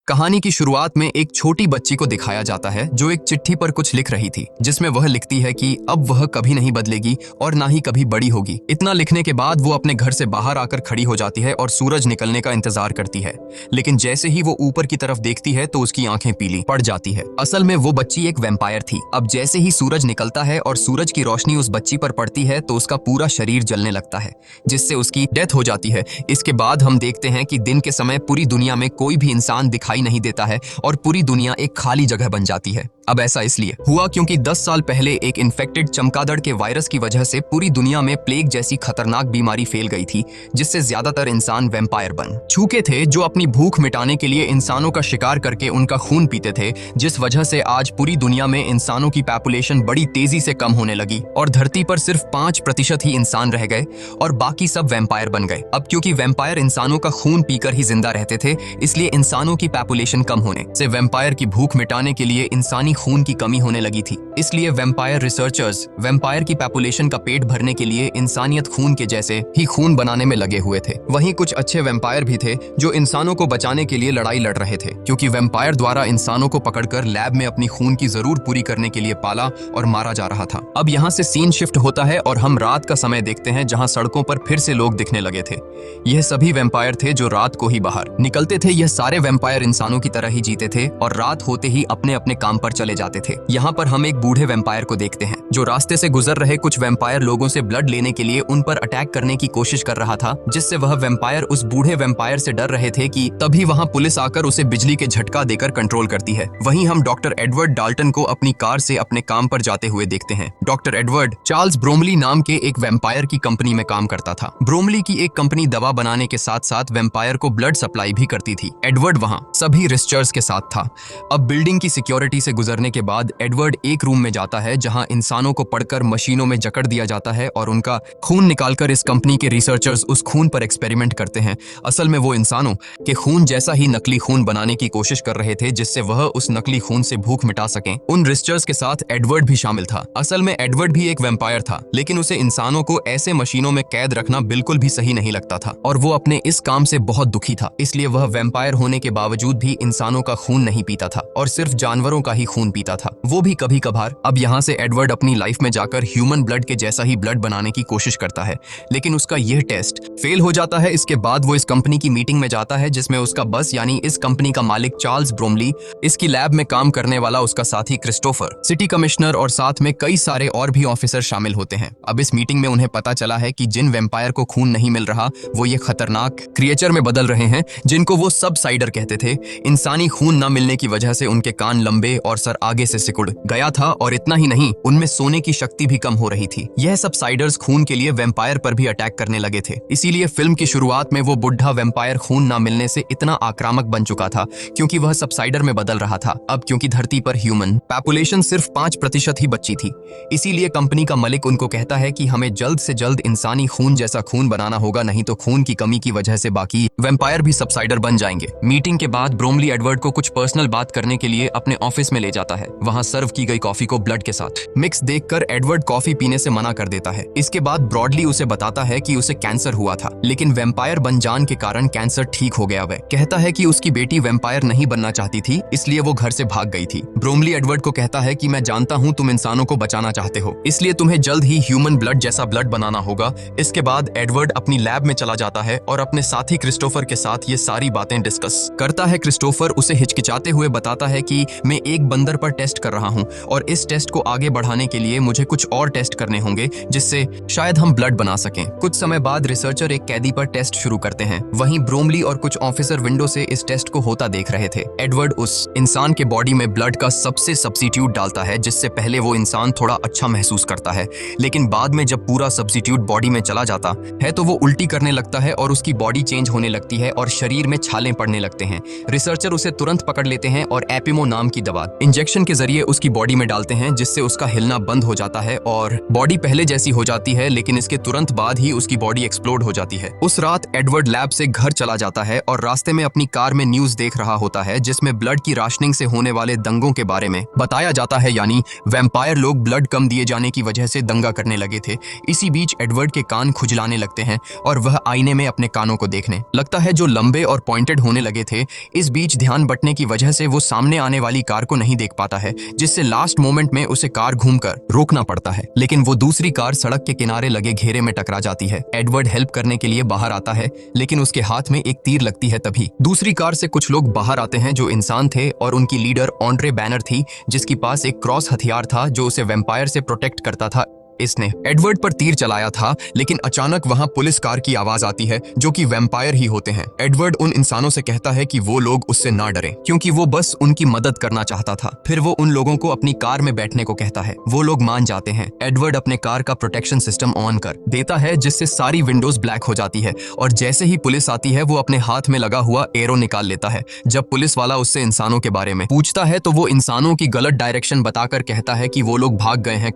कहानी की शुरुआत में एक छोटी बच्ची को दिखाया जाता है जो एक चिट्ठी पर कुछ लिख रही थी, जिसमें वह लिखती है कि अब वह कभी नहीं बदलेगी और ना ही कभी बड़ी होगी। इतना लिखने के बाद वो अपने घर से बाहर आकर खड़ी हो जाती है और सूरज निकलने का इंतजार करती है, लेकिन जैसे ही वो ऊपर की तरफ देखती है तो उसकी आंखें पीली पड़ जाती है। असल में वो बच्ची एक वैम्पायर थी। अब जैसे ही सूरज निकलता है और सूरज की रोशनी उस बच्ची पर पड़ती है तो उसका पूरा शरीर जलने लगता है, जिससे उसकी डेथ हो जाती है। इसके बाद हम देखते हैं कि दिन के समय पूरी दुनिया में कोई भी इंसान दिखाई नहीं देता है और पूरी दुनिया एक खाली जगह बन जाती है। अब ऐसा इसलिए हुआ क्योंकि 10 साल पहले एक इन्फेक्टेड चमगादड़ के वायरस की वजह से पूरी दुनिया में प्लेग जैसी खतरनाक बीमारी फैल गई थी, जिससे ज्यादातर इंसान वैम्पायर बन चुके थे, जो अपनी भूख मिटाने के लिए इंसानों का शिकार करके उनका खून पीते थे, जिस वजह से आज पूरी दुनिया में इंसानों की पॉपुलेशन बड़ी तेजी से कम होने लगी और धरती पर सिर्फ 5% ही इंसान रह गए और बाकी सब वैम्पायर बन गए। अब क्योंकि वैम्पायर इंसानों का खून पीकर ही जिंदा रहते थे, इसलिए इंसानों की पॉपुलेशन कम होने से वैम्पायर की भूख मिटाने के लिए इंसानी खून की कमी होने लगी थी। इसलिए वैम्पायर रिसर्चर्स वैम्पायर की पॉपुलेशन का पेट भरने के लिए इंसानियत खून के जैसे ही खून बनाने में लगे हुए थे। वहीं कुछ अच्छे वैम्पायर भी थे जो इंसानों को बचाने के लिए लड़ाई लड़ रहे थे, क्योंकि वैम्पायर द्वारा इंसानों को पकड़कर लैब में अपनी खून की जरूर पूरी करने के लिए पाला और मारा जा रहा था। अब यहाँ से सीन शिफ्ट होता है और हम रात का समय देखते हैं, जहाँ सड़कों पर फिर से लोग दिखने लगे थे। यह सभी वैम्पायर थे जो रात को ही बाहर निकलते थे। यह सारे वैम्पायर इंसानों की तरह ही जीते थे और रात होते ही अपने अपने काम पर चले जाते थे। यहाँ पर हम एक बूढ़े वैम्पायर को देखते हैं जो रास्ते से गुजर रहे कुछ वैम्पायर लोगों से ब्लड लेने के लिए उन पर अटैक करने की कोशिश कर रहा था, जिससे वह वैम्पायर उस बूढ़े वैम्पायर से डर रहे थे कि तभी वहाँ पुलिस आकर उसे बिजली के झटका देकर कंट्रोल करती है। वहीं हम डॉक्टर एडवर्ड डाल्टन को अपनी कार से अपने काम पर जाते हुए देखते हैं। डॉक्टर एडवर्ड चार्ल्स ब्रोमली नाम के एक वैम्पायर की कंपनी में काम करता था। ब्रोमली की एक कंपनी दवा बनाने के साथ साथ वैम्पायर को ब्लड सप्लाई भी करती थी। एडवर्ड वहाँ सभी रिसर्चर्स के साथ था। अब बिल्डिंग की सिक्योरिटी से गुजरने के बाद एडवर्ड एक रूम में जाता है जहां इंसानों को पकड़कर मशीनों में जकड़ दिया जाता है और उनका खून निकालकर इस कंपनी के रिसर्चर्स उस खून पर एक्सपेरिमेंट करते हैं। असल में वो इंसानों के खून जैसा ही नकली खून बनाने की कोशिश कर रहे थे, जिससे वह उस नकली खून से भूख मिटा सकें। उन रिसर्चर्स के साथ एडवर्ड भी शामिल था। असल में एडवर्ड भी एक वैम्पायर था, लेकिन उसे इंसानों को ऐसे मशीनों में कैद रखना बिल्कुल भी सही नहीं लगता था और वो अपने इस काम से बहुत दुखी था। इसलिए वह वैम्पायर होने के बावजूद भी इंसानों का खून नहीं पीता था और सिर्फ जानवरों का ही खून पीता था, वो भी कभी कभार। अब यहाँ से एडवर्ड अपनी लाइफ में जाकर ह्यूमन ब्लड के जैसा ही ब्लड बनाने की कोशिश करता है, लेकिन उसका यह टेस्ट फेल हो जाता है। इसके बाद वो इस कंपनी की मीटिंग में जाता है, जिसमें उसका बस यानी इस कंपनी का मालिक चार्ल्स ब्रोमली, इसकी लैब में काम करने वाला उसका साथी क्रिस्टोफर, सिटी कमिश्नर और साथ में कई सारे और भी ऑफिसर शामिल होते हैं। अब इस मीटिंग में उन्हें पता चला है कि जिन वैम्पायर को खून नहीं मिल रहा वो ये खतरनाक क्रिएचर में बदल रहे हैं, जिनको वो सबसाइडर कहते थे। इंसानी खून न मिलने की वजह से उनके कान लंबे और सर आगे से सिकुड़ गया था और इतना ही नहीं, उनमें सोने की शक्ति भी कम हो रही थी। यह सबसाइडर्स खून के लिए वैम्पायर पर भी अटैक करने लगे थे। इसीलिए फिल्म की शुरुआत में वो बुढ़ा वैम्पायर खून ना मिलने से इतना आक्रामक बन चुका था, क्योंकि वह सबसाइडर में बदल रहा था। अब क्योंकि धरती पर ह्यूमन पॉपुलेशन सिर्फ 5% ही बची थी, इसीलिए कंपनी का मालिक उनको कहता है कि हमें जल्द से जल्द इंसानी खून जैसा खून बनाना होगा, नहीं तो खून की कमी की वजह से बाकी वैम्पायर भी सबसाइडर बन जाएंगे। मीटिंग के बाद ब्रोमली एडवर्ड को कुछ पर्सनल बात करने के लिए अपने ऑफिस में ले जाता है। वहाँ सर्व की गई कॉफी को ब्लड के साथ मिक्स देखकर एडवर्ड कॉफी पीने से मना कर देता है। इसके बाद ब्रॉडली उसे बताता है कि उसे कैंसर हुआ था, लेकिन वैम्पायर बन जाने के कारण कैंसर ठीक हो गया। वह कहता है कि उसकी बेटी वैम्पायर नहीं बनना चाहती थी, इसलिए वो घर से भाग गई थी। ब्रोमली एडवर्ड को कहता है कि मैं जानता हूँ तुम इंसानों को बचाना चाहते हो, इसलिए तुम्हें जल्द ही ह्यूमन ब्लड जैसा ब्लड बनाना होगा। इसके बाद एडवर्ड अपनी लैब में चला जाता है और अपने साथी क्रिस्टोफर के साथ ये सारी बातें डिस्कस करता है। क्रिस्टोफर उसे हिचकिचाते हुए बताता है कि मैं एक बंदर पर टेस्ट कर रहा हूँ और इस टेस्ट को आगे बढ़ाने के लिए मुझे कुछ और टेस्ट करने होंगे, जिससे शायद हम ब्लड बना सकें। कुछ समय बाद रिसर्चर एक कैदी पर टेस्ट शुरू करते हैं। वहीं ब्रोमली और कुछ ऑफिसर विंडो से इस टेस्ट को होता देख रहे थे। एडवर्ड उस इंसान के बॉडी में ब्लड का सबसे सब्स्टिट्यूट डालता है, जिससे पहले वो इंसान थोड़ा अच्छा महसूस करता है, लेकिन बाद में जब पूरा सब्स्टिट्यूट बॉडी में चला जाता है तो वो उल्टी करने लगता है और उसकी बॉडी चेंज होने लगती है और शरीर में छाले पड़ने लगते हैं। रिसर्चर उसे तुरंत पकड़ लेते हैं और एपिमो नाम की दवा इंजेक्ट इंजेक्शन के जरिए उसकी बॉडी में डालते हैं, जिससे उसका हिलना बंद हो जाता है और बॉडी पहले जैसी हो जाती है, लेकिन इसके तुरंत बाद ही उसकी बॉडी एक्सप्लोड हो जाती है। उस रात एडवर्ड लैब से घर चला जाता है और रास्ते में अपनी कार में न्यूज देख रहा होता है, जिसमें ब्लड की राशनिंग से होने वाले दंगों के बारे में बताया जाता है, यानी वैम्पायर लोग ब्लड कम दिए जाने की वजह से दंगा करने लगे थे। इसी बीच एडवर्ड के कान खुजलाने लगते हैं और वह आईने में अपने कानों को देखने लगता है, जो लंबे और पॉइंटेड होने लगे थे। इस बीच ध्यान बंटने की वजह से वो सामने आने वाली कार को नहीं देख पाता है, जिससे लास्ट मोमेंट में उसे कार घूमकर रोकना पड़ता है, लेकिन वो दूसरी कार सड़क के किनारे लगे घेरे में टकरा जाती है। एडवर्ड हेल्प करने के लिए बाहर आता है, लेकिन उसके हाथ में एक तीर लगती है। तभी दूसरी कार से कुछ लोग बाहर आते हैं जो इंसान थे और उनकी लीडर ऑन्ड्रे बैनर थी, जिसके पास एक क्रॉस हथियार था जो उसे वैम्पायर से प्रोटेक्ट करता था। इसने एडवर्ड पर तीर चलाया था, लेकिन अचानक वहां पुलिस कार की आवाज आती है, जो कि वैम्पायर ही होते हैं। एडवर्ड उन इंसानों से कहता है कि वो लोग उससे ना डरें, क्योंकि वो बस उनकी मदद करना चाहता था। फिर वो उन लोगों को अपनी कार में बैठने को कहता है। वो लोग मान जाते हैं। एडवर्ड अपने कार का प्रोटेक्शन सिस्टम ऑन कर देता है, जिससे सारी विंडोज ब्लैक हो जाती है, और जैसे ही पुलिस आती है वो अपने हाथ में लगा हुआ एरो निकाल लेता है। जब पुलिस वाला उससे इंसानों के बारे में पूछता है तो वो इंसानों की गलत डायरेक्शन बताकर कहता है कि वो लोग भाग गए हैं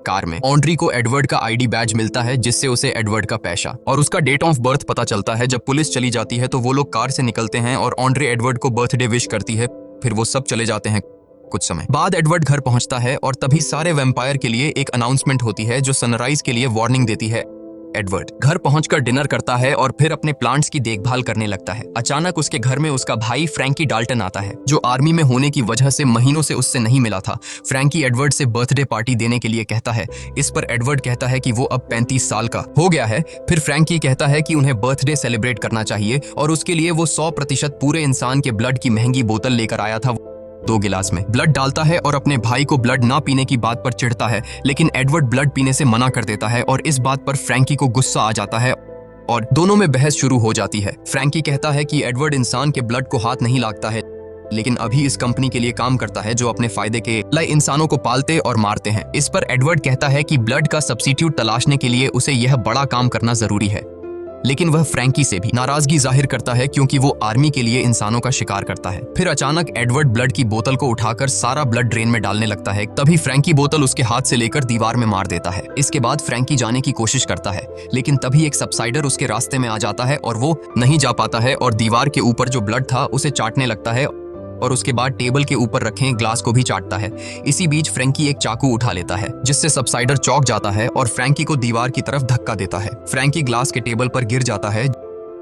कार में। ऑन्ड्री को एडवर्ड का आईडी बैज मिलता है, जिससे उसे एडवर्ड का पेशा और उसका डेट ऑफ बर्थ पता चलता है। जब पुलिस चली जाती है तो वो लोग कार से निकलते हैं और ऑन्ड्रे एडवर्ड को बर्थडे विश करती है। फिर वो सब चले जाते हैं। कुछ समय बाद एडवर्ड घर पहुंचता है और तभी सारे वैम्पायर के लिए एक अनाउंसमेंट होती है, जो सनराइज के लिए वार्निंग देती है। एडवर्ड घर पहुंचकर डिनर करता है और फिर अपने प्लांट्स की देखभाल करने लगता है। अचानक उसके घर में उसका भाई फ्रैंकी डाल्टन आता है, जो आर्मी में होने की वजह से महीनों से उससे नहीं मिला था। फ्रैंकी एडवर्ड से बर्थडे पार्टी देने के लिए कहता है। इस पर एडवर्ड कहता है कि वो अब 35 साल का हो गया है। फिर फ्रैंकी कहता है कि उन्हें बर्थडे सेलिब्रेट करना चाहिए और उसके लिए वो 100% पूरे इंसान के ब्लड की महंगी बोतल लेकर आया था। 2 गिलास में ब्लड डालता है और अपने भाई को ब्लड ना पीने की बात पर चिढ़ता है, लेकिन एडवर्ड ब्लड पीने से मना कर देता है और इस बात पर फ्रैंकी को गुस्सा आ जाता है और दोनों में बहस शुरू हो जाती है। फ्रैंकी कहता है कि एडवर्ड इंसान के ब्लड को हाथ नहीं लगता है, लेकिन अभी इस कंपनी के लिए काम करता है जो अपने फायदे के लिए इंसानों को पालते और मारते हैं। इस पर एडवर्ड कहता है कि ब्लड का सब्स्टिट्यूट तलाशने के लिए उसे यह बड़ा काम करना जरूरी है, लेकिन वह फ्रैंकी से भी नाराजगी जाहिर करता है, क्योंकि वो आर्मी के लिए इंसानों का शिकार करता है। फिर अचानक एडवर्ड ब्लड की बोतल को उठाकर सारा ब्लड ड्रेन में डालने लगता है। तभी फ्रैंकी बोतल उसके हाथ से लेकर दीवार में मार देता है। इसके बाद फ्रैंकी जाने की कोशिश करता है, लेकिन तभी एक सबसाइडर उसके रास्ते में आ जाता है और वो नहीं जा पाता है और दीवार के ऊपर जो ब्लड था उसे चाटने लगता है और उसके बाद टेबल के ऊपर रखे ग्लास को भी चाटता है। इसी बीच फ्रैंकी एक चाकू उठा लेता है, जिससे सबसाइडर चौंक जाता है और फ्रैंकी को दीवार की तरफ धक्का देता है। फ्रैंकी ग्लास के टेबल पर गिर जाता है,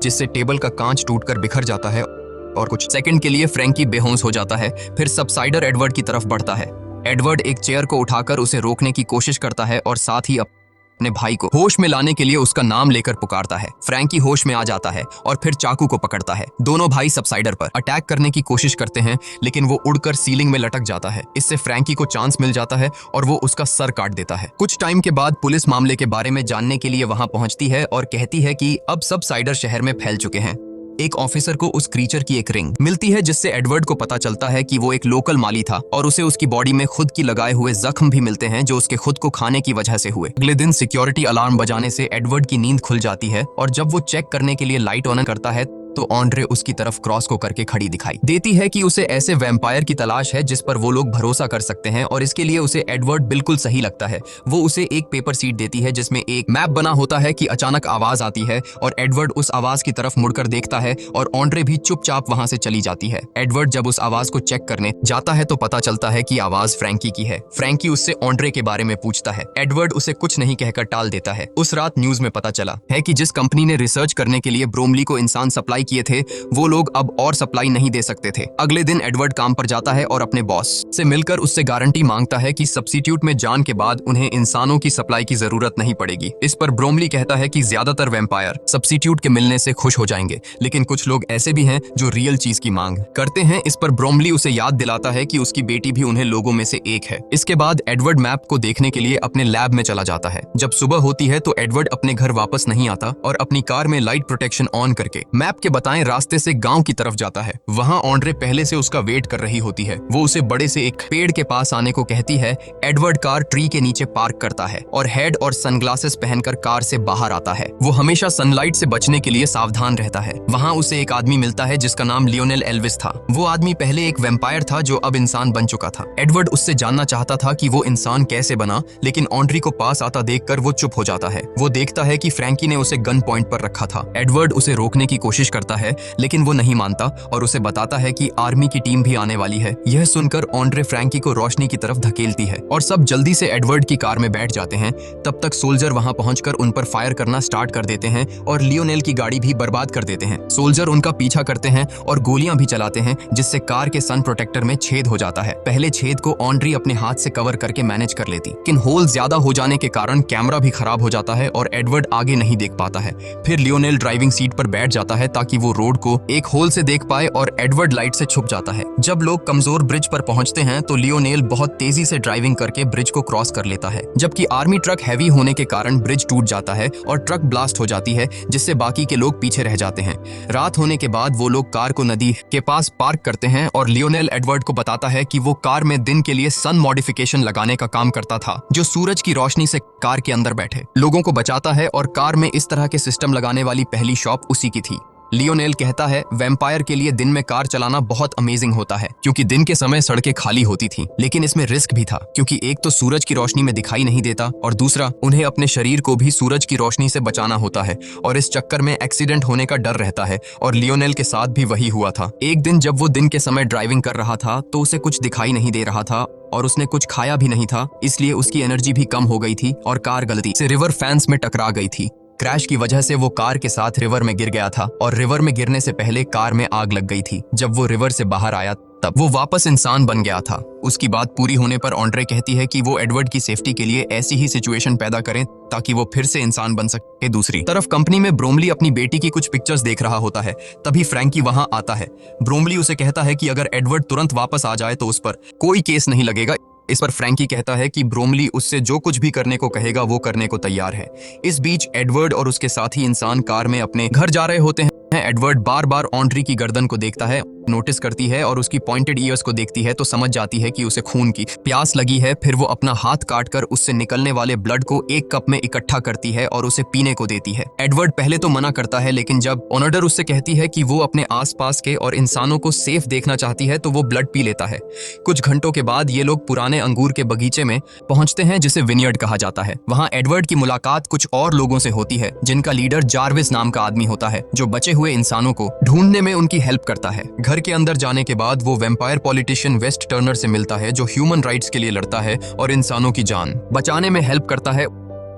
जिससे टेबल का कांच टूटकर बिखर जाता है और कुछ सेकंड के लिए फ्रैंकी बेहोश हो जाता है। फिर सबसाइडर एडवर्ड की तरफ बढ़ता है। एडवर्ड एक चेयर को उठाकर उसे रोकने की कोशिश करता है और साथ ही अपने भाई को होश में लाने के लिए उसका नाम लेकर पुकारता है। फ्रैंकी होश में आ जाता है और फिर चाकू को पकड़ता है। दोनों भाई सबसाइडर पर अटैक करने की कोशिश करते हैं, लेकिन वो उड़कर सीलिंग में लटक जाता है। इससे फ्रैंकी को चांस मिल जाता है और वो उसका सर काट देता है। कुछ टाइम के बाद पुलिस मामले के बारे में जानने के लिए वहां पहुंचती है और कहती है कि अब सबसाइडर शहर में फैल चुके हैं। एक ऑफिसर को उस क्रीचर की एक रिंग मिलती है, जिससे एडवर्ड को पता चलता है कि वो एक लोकल माली था और उसे उसकी बॉडी में खुद की लगाए हुए जख्म भी मिलते हैं, जो उसके खुद को खाने की वजह से हुए। अगले दिन सिक्योरिटी अलार्म बजाने से एडवर्ड की नींद खुल जाती है और जब वो चेक करने के लिए लाइट ऑन करता है तो ऑन्ड्रे उसकी तरफ क्रॉस को करके खड़ी दिखाई देती है कि उसे ऐसे वैम्पायर की तलाश है जिस पर वो लोग भरोसा कर सकते हैं, और इसके लिए उसे एडवर्ड बिल्कुल सही लगता है। वो उसे एक पेपर सीट देती है जिसमें एक मैप बना होता है कि अचानक आवाज आती है और एडवर्ड उस आवाज की तरफ मुड़कर देखता है और ऑन्ड्रे भी चुपचाप वहां से चली जाती है। एडवर्ड जब उस आवाज को चेक करने जाता है तो पता चलता है कि आवाज फ्रैंकी की है। फ्रैंकी उससे ऑन्ड्रे के बारे में पूछता है। एडवर्ड उसे कुछ नहीं कहकर टाल देता है। उस रात न्यूज में पता चला है कि जिस कंपनी ने रिसर्च करने के लिए ब्रोमली को इंसान सप्लाई किए थे, वो लोग अब और सप्लाई नहीं दे सकते थे। अगले दिन एडवर्ड काम पर जाता है और अपने बॉस से मिलकर उससे गारंटी मांगता है कि सब्स्टिट्यूट में जान के बाद उन्हें इंसानों की सप्लाई की जरूरत नहीं पड़ेगी। इस पर ब्रोमली कहता है कि ज्यादातर वैम्पायर सब्स्टिट्यूट के मिलने से खुश हो जाएंगे, लेकिन कुछ लोग ऐसे भी हैं जो रियल चीज की मांग करते हैं। इस पर ब्रोमली उसे याद दिलाता है कि उसकी बेटी भी उन्हें लोगों में से एक है। इसके बाद एडवर्ड मैप को देखने के लिए अपने लैब में चला जाता है। जब सुबह होती है तो एडवर्ड अपने घर वापस नहीं आता और अपनी कार में लाइट प्रोटेक्शन ऑन करके मैप के बताएं रास्ते से गांव की तरफ जाता है। वहां ऑन्ड्रे पहले से उसका वेट कर रही होती है। वो उसे बड़े से एक पेड़ के पास आने को कहती है। एडवर्ड कार ट्री के नीचे पार्क करता है और हेड और सनग्लासेस पहनकर कार से बाहर आता है। वो हमेशा सनलाइट से बचने के लिए सावधान रहता है। वहाँ उसे एक आदमी मिलता है जिसका नाम लियोनेल एल्विस था। वो आदमी पहले एक वेम्पायर था जो अब इंसान बन चुका था। एडवर्ड उससे जानना चाहता था कि वो इंसान कैसे बना, लेकिन ऑन्ड्री को पास आता देखकर वो चुप हो जाता है। वो देखता है कि फ्रैंकी ने उसे गन पॉइंट पर रखा था। एडवर्ड उसे रोकने की कोशिश करता है, लेकिन वो नहीं मानता और उसे बताता है कि आर्मी की टीम भी आने वाली है। यह सुनकर ऑन्ड्रे फ्रैंकी को रोशनी की तरफ धकेलती है और सब जल्दी से एडवर्ड की कार में बैठ जाते हैं। तब तक सोल्जर वहां पहुंचकर उन पर फायर करना स्टार्ट कर देते हैं और लियोनेल की गाड़ी भी बर्बाद कर देते हैं। सोल्जर उनका पीछा करते हैं और गोलियां भी चलाते हैं, जिससे कार के सन प्रोटेक्टर में छेद हो जाता है। पहले छेद को ऑन्ड्री अपने हाथ से कवर करके मैनेज कर लेती, लेकिन होल ज्यादा हो जाने के कारण कैमरा भी खराब हो जाता है और एडवर्ड आगे नहीं देख पाता है। फिर लियोनेल ड्राइविंग सीट पर बैठ जाता है ताकि वो रोड को एक होल से देख पाए और एडवर्ड लाइट से छुप जाता है। जब लोग कमजोर ब्रिज पर पहुंचते हैं तो लियोनेल बहुत तेजी से ड्राइविंग करके ब्रिज को क्रॉस कर लेता है, जबकि आर्मी ट्रक हैवी होने के कारण ब्रिज टूट जाता है और ट्रक ब्लास्ट हो जाती है, जिससे बाकी के लोग पीछे रह जाते हैं। रात होने के बाद वो लोग कार को नदी के पास पार्क करते हैं और लियोनेल एडवर्ड को बताता है कि वो कार में दिन के लिए सन मॉडिफिकेशन लगाने का काम करता था, जो सूरज की रोशनी से कार के अंदर बैठे लोगों को बचाता है, और कार में इस तरह के सिस्टम लगाने वाली पहली शॉप उसी की थी। लियोनेल कहता है वैम्पायर के लिए दिन में कार चलाना बहुत अमेजिंग होता है, क्योंकि दिन के समय सड़कें खाली होती थी, लेकिन इसमें रिस्क भी था, क्योंकि एक तो सूरज की रोशनी में दिखाई नहीं देता और दूसरा उन्हें अपने शरीर को भी सूरज की रोशनी से बचाना होता है, और इस चक्कर में एक्सीडेंट होने का डर रहता है। और लियोनेल के साथ भी वही हुआ था। एक दिन जब वो दिन के समय ड्राइविंग कर रहा था तो उसे कुछ दिखाई नहीं दे रहा था और उसने कुछ खाया भी नहीं था, इसलिए उसकी एनर्जी भी कम हो गई थी और कार गलती से रिवर फैंस में टकरा गई थी। क्रैश की वजह से वो कार के साथ रिवर में गिर गया था और रिवर में गिरने से पहले कार में आग लग गई थी। जब वो रिवर से बाहर आया तब वो वापस इंसान बन गया था। उसकी बात पूरी होने पर ऑन्ड्रे कहती है कि वो एडवर्ड की सेफ्टी के लिए ऐसी ही सिचुएशन पैदा करें ताकि वो फिर से इंसान बन सके। दूसरी तरफ कंपनी में ब्रोमली अपनी बेटी की कुछ पिक्चर्स देख रहा होता है, तभी फ्रैंकी वहां आता है। ब्रोमली उसे कहता है कि अगर एडवर्ड तुरंत वापस आ जाए तो उस पर कोई केस नहीं लगेगा। इस पर फ्रैंकी कहता है कि ब्रोमली उससे जो कुछ भी करने को कहेगा वो करने को तैयार है। इस बीच एडवर्ड और उसके साथी इंसान कार में अपने घर जा रहे होते हैं। एडवर्ड बार बार ऑन्ड्री की गर्दन को देखता है, नोटिस करती है और उसकी पॉइंटेड ईयर्स को देखती है तो समझ जाती है कि उसे खून की प्यास लगी है। फिर वो अपना हाथ काटकर उससे निकलने वाले ब्लड को एक कप में इकट्ठा करती है और उसे पीने को देती है। एडवर्ड पहले तो मना करता है, लेकिन जब ओनडर उससे कहती है कि वो अपने आसपास के और इंसानों को सेफ देखना चाहती है तो वो ब्लड पी लेता है। कुछ घंटों के बाद ये लोग पुराने अंगूर के बगीचे में पहुंचते हैं, जिसे विनियर्ड कहा जाता है। वहां एडवर्ड की मुलाकात कुछ और लोगों से होती है, जिनका लीडर जार्विस नाम का आदमी होता है, जो बचे हुए इंसानों को ढूंढने में उनकी हेल्प करता है। घर के अंदर जाने के बाद वो वैम्पायर पॉलिटिशियन वेस्ट टर्नर से मिलता है, जो ह्यूमन राइट्स के लिए लड़ता है और इंसानों की जान बचाने में हेल्प करता है।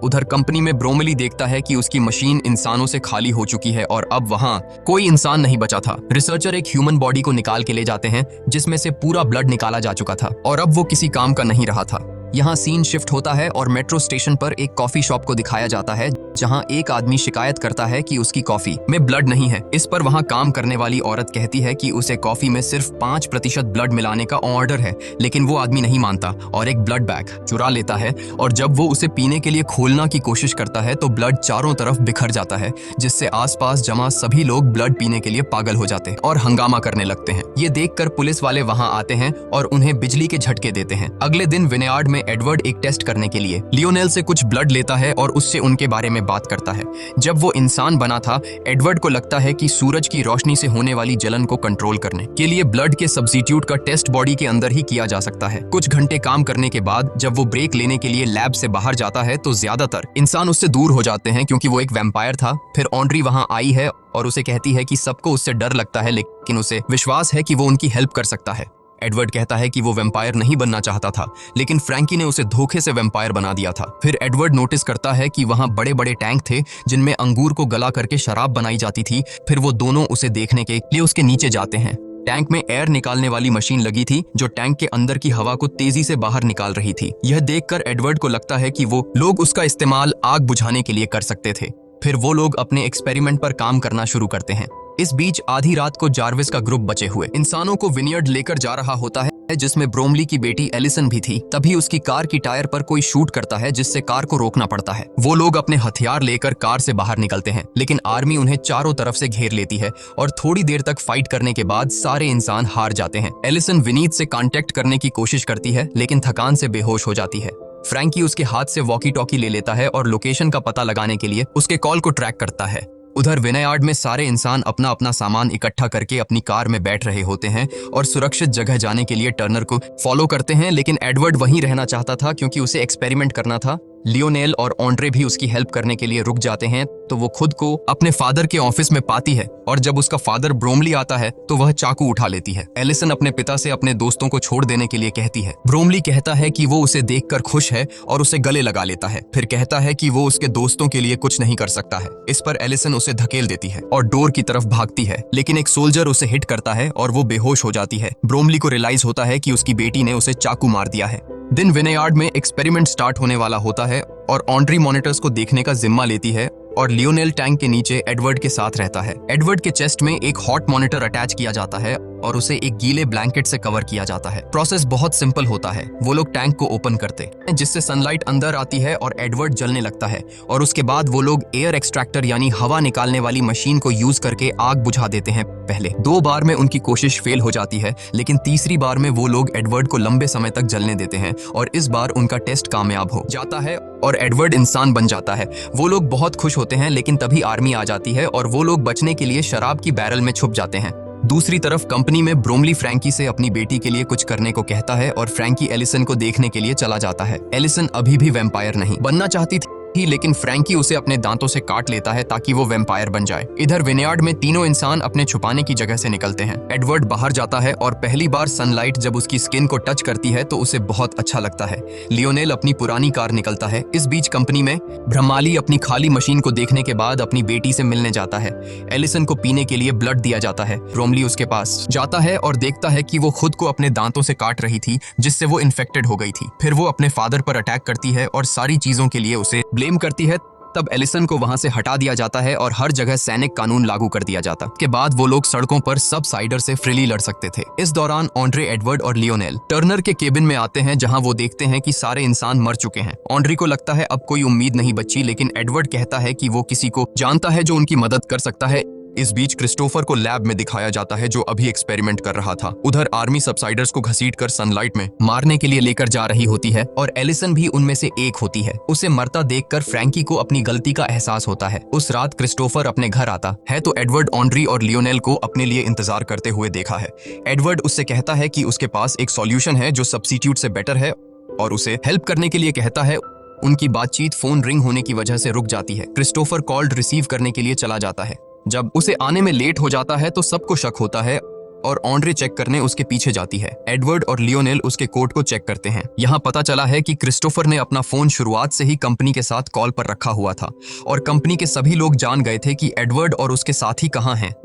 उधर कंपनी में ब्रोमली देखता है कि उसकी मशीन इंसानों से खाली हो चुकी है और अब वहां कोई इंसान नहीं बचा था। रिसर्चर एक ह्यूमन बॉडी को निकाल के ले जाते हैं, जिसमें से पूरा ब्लड निकाला जा चुका था और अब वो किसी काम का नहीं रहा था। यहाँ सीन शिफ्ट होता है और मेट्रो स्टेशन पर एक कॉफी शॉप को दिखाया जाता है, जहाँ एक आदमी शिकायत करता है कि उसकी कॉफी में ब्लड नहीं है। इस पर वहाँ काम करने वाली औरत कहती है कि उसे कॉफी में सिर्फ 5% ब्लड मिलाने का ऑर्डर है, लेकिन वो आदमी नहीं मानता और एक ब्लड बैग चुरा लेता है, और जब वो उसे पीने के लिए खोलना की कोशिश करता है तो ब्लड चारों तरफ बिखर जाता है, जिससे आसपास जमा सभी लोग ब्लड पीने के लिए पागल हो जाते हैं और हंगामा करने लगते हैं। ये देखकर पुलिस वाले वहाँ आते हैं और उन्हें बिजली के झटके देते हैं। अगले दिन विनयार्ड में एडवर्ड एक टेस्ट करने के लिए लियोनेल से कुछ ब्लड लेता है और उससे उनके बारे में बात करता है। जब वो इंसान बना था, एडवर्ड को लगता है कि सूरज की रोशनी से होने वाली जलन को कंट्रोल करने के लिए ब्लड के सब्स्टिट्यूट का टेस्ट बॉडी के अंदर ही किया जा सकता है। कुछ घंटे काम करने के बाद जब वो ब्रेक लेने के लिए लैब से बाहर जाता है तो ज्यादातर इंसान उससे दूर हो जाते हैं, क्योंकि वो एक वैम्पायर था। फिर ऑन्ड्री वहां आई है और उसे कहती है कि सबको उससे डर लगता है, लेकिन उसे विश्वास है कि वो उनकी हेल्प कर सकता है। एडवर्ड कहता है कि वो वैम्पायर नहीं बनना चाहता था, लेकिन फ्रैंकी ने उसे धोखे से वैम्पायर बना दिया था। फिर एडवर्ड नोटिस करता है कि वहां बड़े बड़े टैंक थे जिनमें अंगूर को गला करके शराब बनाई जाती थी। फिर वो दोनों उसे देखने के लिए उसके नीचे जाते हैं। टैंक में एयर निकालने वाली मशीन लगी थी, जो टैंक के अंदर की हवा को तेजी से बाहर निकाल रही थी। यह देखकर एडवर्ड को लगता है कि वो लोग उसका इस्तेमाल आग बुझाने के लिए कर सकते थे। फिर वो लोग अपने एक्सपेरिमेंट पर काम करना शुरू करते हैं। इस बीच आधी रात को जार्विस का ग्रुप बचे हुए इंसानों को विनियर्ड लेकर जा रहा होता है। जिसमें ब्रोमली की बेटी एलिसन भी थी। तभी उसकी कार की टायर पर कोई शूट करता है जिससे कार को रोकना पड़ता है। वो लोग अपने हथियार लेकर कार से बाहर निकलते हैं, लेकिन आर्मी उन्हें चारों तरफ से घेर लेती है और थोड़ी देर तक फाइट करने के बाद सारे इंसान हार जाते हैं। एलिसन विनीत से कांटेक्ट करने की कोशिश करती है, लेकिन थकान से बेहोश हो जाती है। फ्रैंकी उसके हाथ से वॉकी टॉकी ले लेता है और लोकेशन का पता लगाने के लिए उसके कॉल को ट्रैक करता है। उधर विनायार्ड में सारे इंसान अपना अपना सामान इकट्ठा करके अपनी कार में बैठ रहे होते हैं और सुरक्षित जगह जाने के लिए टर्नर को फॉलो करते हैं, लेकिन एडवर्ड वहीं रहना चाहता था क्योंकि उसे एक्सपेरिमेंट करना था। लियोनेल और ऑन्ड्रे भी उसकी हेल्प करने के लिए रुक जाते हैं, तो वो खुद को अपने फादर के ऑफिस में पाती है और जब उसका फादर ब्रोमली आता है तो वह चाकू उठा लेती है। एलिसन अपने पिता से अपने दोस्तों को छोड़ देने के लिए कहती है। ब्रोमली कहता है कि वो उसे देखकर खुश है और उसे गले लगा लेता है, फिर कहता है कि वो उसके दोस्तों के लिए कुछ नहीं कर सकता है। इस पर एलिसन उसे धकेल देती है और डोर की तरफ भागती है, लेकिन एक सोल्जर उसे हिट करता है और वो बेहोश हो जाती है। ब्रोमली को रियलाइज होता है कि उसकी बेटी ने उसे चाकू मार दिया है। दिन विनेयार्ड में एक्सपेरिमेंट स्टार्ट होने वाला होता है और ऑन्ड्री मॉनिटर्स को देखने का जिम्मा लेती है और लियोनेल टैंक के नीचे एडवर्ड के साथ रहता है। एडवर्ड के चेस्ट में एक हॉट मॉनिटर अटैच किया जाता है और उसे एक गीले ब्लैंकेट से कवर किया जाता है। प्रोसेस बहुत सिंपल होता है। वो लोग टैंक को ओपन करते हैं जिससे सनलाइट अंदर आती है और एडवर्ड जलने लगता है और उसके बाद वो लोग एयर एक्सट्रैक्टर यानी हवा निकालने वाली मशीन को यूज करके आग बुझा देते हैं। पहले 2 बार में उनकी कोशिश फेल हो जाती है, लेकिन तीसरी बार में वो लोग एडवर्ड को लंबे समय तक जलने देते हैं और इस बार उनका टेस्ट कामयाब हो जाता है और एडवर्ड इंसान बन जाता है। वो लोग बहुत खुश होते हैं, लेकिन तभी आर्मी आ जाती है और वो लोग बचने के लिए शराब की बैरल में छुप जाते हैं। दूसरी तरफ कंपनी में ब्रोमली फ्रैंकी से अपनी बेटी के लिए कुछ करने को कहता है और फ्रैंकी एलिसन को देखने के लिए चला जाता है। एलिसन अभी भी वैम्पायर नहीं बनना चाहती थी, लेकिन फ्रैंकी उसे अपने दांतों से काट लेता है ताकि वो वैम्पायर बन जाए। इधर विनेयार्ड में तीनों इंसान अपने छुपाने की जगह से निकलते हैं। एडवर्ड बाहर जाता है और पहली बार सनलाइट जब उसकी स्किन को टच करती है तो उसे बहुत अच्छा लगता है। लियोनेल अपनी पुरानी कार निकलता है। इस बीच कंपनी में ब्रह्माली अपनी खाली मशीन को देखने के बाद अपनी बेटी से मिलने जाता है। एलिसन को पीने के लिए ब्लड दिया जाता है। ब्रोमली उसके पास जाता है और देखता है कि वो खुद को अपने दांतों से काट रही थी, जिससे वो इन्फेक्टेड हो गई थी। फिर वो अपने फादर पर अटैक करती है और सारी चीजों के लिए उसे ब्लेम करती है। तब एलिसन को वहां से हटा दिया जाता है और हर जगह सैनिक कानून लागू कर दिया जाता। के बाद वो लोग सड़कों पर सब साइडर से फ्रीली लड़ सकते थे। इस दौरान ऑन्ड्रे, एडवर्ड और लियोनेल टर्नर के केबिन में आते हैं, जहां वो देखते हैं कि सारे इंसान मर चुके हैं। ऑन्ड्री को लगता है अब कोई उम्मीद नहीं बची, लेकिन एडवर्ड कहता है कि वो किसी को जानता है जो उनकी मदद कर सकता है। इस बीच क्रिस्टोफर को लैब में दिखाया जाता है, जो अभी एक्सपेरिमेंट कर रहा था। उधर आर्मी सबसाइडर्स को घसीटकर सनलाइट में मारने के लिए लेकर जा रही होती है और एलिसन भी उनमें से एक होती है। उसे मरता देखकर फ्रैंकी को अपनी गलती का एहसास होता है। उस रात क्रिस्टोफर अपने घर आता है तो एडवर्ड ऑन्ड्री और लियोनेल को अपने लिए इंतजार करते हुए देखा है। एडवर्ड उससे कहता है कि उसके पास एक सॉल्यूशन है जो सब्स्टिट्यूट से बेटर है और उसे हेल्प करने के लिए कहता है। उनकी बातचीत फोन रिंग होने की वजह से रुक जाती है। क्रिस्टोफर कॉल रिसीव करने के लिए चला जाता है। जब उसे आने में लेट हो जाता है तो सबको शक होता है और ऑन्ड्रे चेक करने उसके पीछे जाती है। एडवर्ड और लियोनेल उसके कोट को चेक करते हैं। यहाँ पता चला है कि क्रिस्टोफर ने अपना फोन शुरुआत से ही कंपनी के साथ कॉल पर रखा हुआ था और कंपनी के सभी लोग जान गए थे कि एडवर्ड और उसके साथी कहाँ हैं।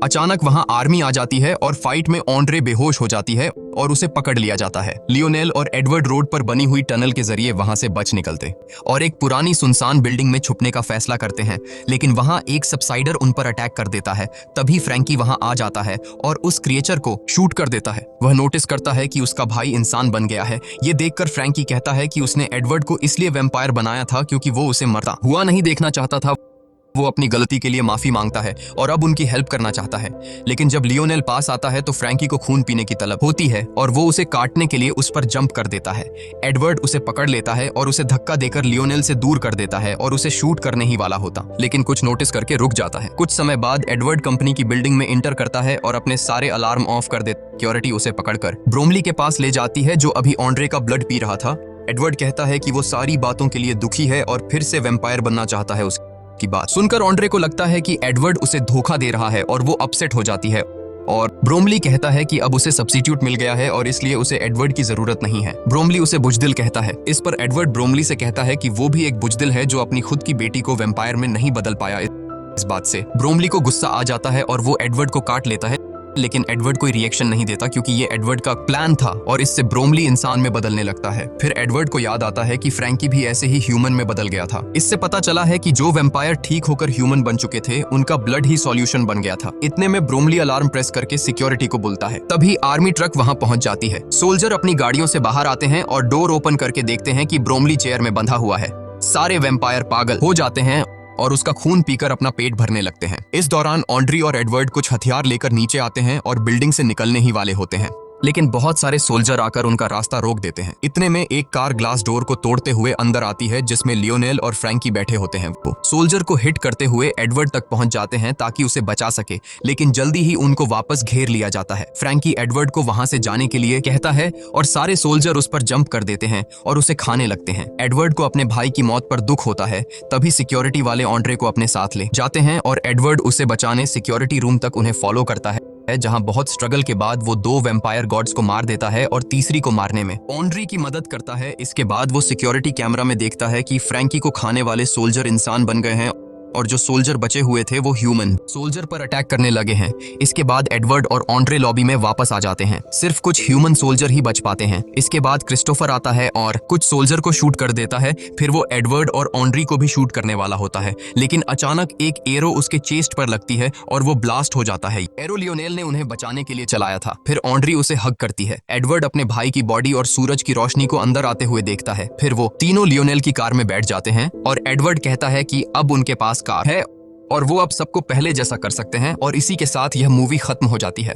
अचानक वहां आर्मी आ जाती है और फाइट में ऑन्ड्रे बेहोश हो जाती है और उसे पकड़ लिया जाता है। लियोनेल और एडवर्ड रोड पर बनी हुई टनल के जरिए वहां से बच निकलते और एक पुरानी सुनसान बिल्डिंग में छुपने का फैसला करते हैं, लेकिन वहां एक सबसाइडर उन पर अटैक कर देता है। तभी फ्रैंकी वहां आ जाता है और उस क्रिएचर को शूट कर देता है। वह नोटिस करता है कि उसका भाई इंसान बन गया है। ये देखकर फ्रैंकी कहता है कि उसने एडवर्ड को इसलिए वैम्पायर बनाया था क्योंकि वो उसे मरता हुआ नहीं देखना चाहता था। वो अपनी गलती के लिए माफी मांगता है और अब उनकी हेल्प करना चाहता है, लेकिन जब लियोनेल पास आता है तो फ्रैंकी को खून पीने की तलब होती है और वो उसे काटने के लिए उस पर जंप कर देता है। एडवर्ड उसे पकड़ लेता है और उसे धक्का देकर लियोनेल से दूर कर देता है और उसे शूट करने ही वाला होता, लेकिन कुछ नोटिस करके रुक जाता है। कुछ समय बाद एडवर्ड कंपनी की बिल्डिंग में इंटर करता है और अपने सारे अलार्म ऑफ कर देता। सिक्योरिटी उसे पकड़कर ब्रोमली के पास ले जाती है, जो अभी ऑन्ड्रे का ब्लड पी रहा था। एडवर्ड कहता है कि वो सारी बातों के लिए दुखी है और फिर से वैम्पायर बनना चाहता है। की बात सुनकर ऑन्ड्रे को लगता है कि एडवर्ड उसे धोखा दे रहा है और वो अपसेट हो जाती है और ब्रोमली कहता है कि अब उसे सब्स्टिट्यूट मिल गया है और इसलिए उसे एडवर्ड की जरूरत नहीं है। ब्रोमली उसे बुजदिल कहता है। इस पर एडवर्ड ब्रोमली से कहता है कि वो भी एक बुजदिल है जो अपनी खुद की बेटी को वैम्पायर में नहीं बदल पाया। इस बात से ब्रोमली को गुस्सा आ जाता है और वो एडवर्ड को काट लेता है, लेकिन एडवर्ड कोई रिएक्शन नहीं देता क्योंकि ये एडवर्ड का प्लान था और इससे ब्रोमली इंसान में बदलने लगता है। फिर एडवर्ड को याद आता है कि फ्रैंकी भी ऐसे ही ह्यूमन में बदल गया था। इससे पता चला है कि जो वेम्पायर ठीक होकर ह्यूमन बन चुके थे उनका ब्लड ही सॉल्यूशन बन गया था। इतने में ब्रोमली अलार्म प्रेस करके सिक्योरिटी को बुलाता है। तभी आर्मी ट्रक वहां पहुंच जाती है। सोल्जर अपनी गाड़ियों से बाहर आते हैं और डोर ओपन करके देखते हैं कि ब्रोमली चेयर में बंधा हुआ है। सारे वेम्पायर पागल हो जाते हैं और उसका खून पीकर अपना पेट भरने लगते हैं। इस दौरान ऑन्ड्री और एडवर्ड कुछ हथियार लेकर नीचे आते हैं और बिल्डिंग से निकलने ही वाले होते हैं, लेकिन बहुत सारे सोल्जर आकर उनका रास्ता रोक देते हैं। इतने में एक कार ग्लास डोर को तोड़ते हुए अंदर आती है जिसमें लियोनेल और फ्रैंकी बैठे होते हैं। वो सोल्जर को हिट करते हुए एडवर्ड तक पहुंच जाते हैं ताकि उसे बचा सके, लेकिन जल्दी ही उनको वापस घेर लिया जाता है। फ्रैंकी एडवर्ड को वहां से जाने के लिए कहता है और सारे सोल्जर उस पर जंप कर देते हैं और उसे खाने लगते हैं। एडवर्ड को अपने भाई की मौत पर दुख होता है। तभी सिक्योरिटी वाले ऑन्ड्रे को अपने साथ ले जाते हैं और एडवर्ड उसे बचाने सिक्योरिटी रूम तक उन्हें फॉलो करता है, जहां बहुत स्ट्रगल के बाद वो 2 वेम्पायर गॉड्स को मार देता है और तीसरी को मारने में ऑन्ड्री की मदद करता है। इसके बाद वो सिक्योरिटी कैमरा में देखता है कि फ्रैंकी को खाने वाले सोल्जर इंसान बन गए हैं और जो सोल्जर बचे हुए थे वो ह्यूमन सोल्जर पर अटैक करने लगे हैं। इसके बाद एडवर्ड और ऑन्ड्रे लॉबी में वापस आ जाते हैं। सिर्फ कुछ ह्यूमन सोल्जर ही बच पाते हैं। इसके बाद क्रिस्टोफर आता है और कुछ सोल्जर को शूट कर देता है। फिर वो एडवर्ड और ऑन्ड्री को भी शूट करने वाला होता है, लेकिन अचानक एक एरो उसके चेस्ट पर लगती है और वो ब्लास्ट हो जाता है। एरो लियोनेल ने उन्हें बचाने के लिए चलाया था। फिर ऑन्ड्री उसे हग करती है। एडवर्ड अपने भाई की बॉडी और सूरज की रोशनी को अंदर आते हुए देखता है। फिर वो तीनों लियोनेल की कार में बैठ जाते हैं और एडवर्ड कहता है कि अब उनके पास कार है और वो अब सबको पहले जैसा कर सकते हैं, और इसी के साथ यह मूवी खत्म हो जाती है।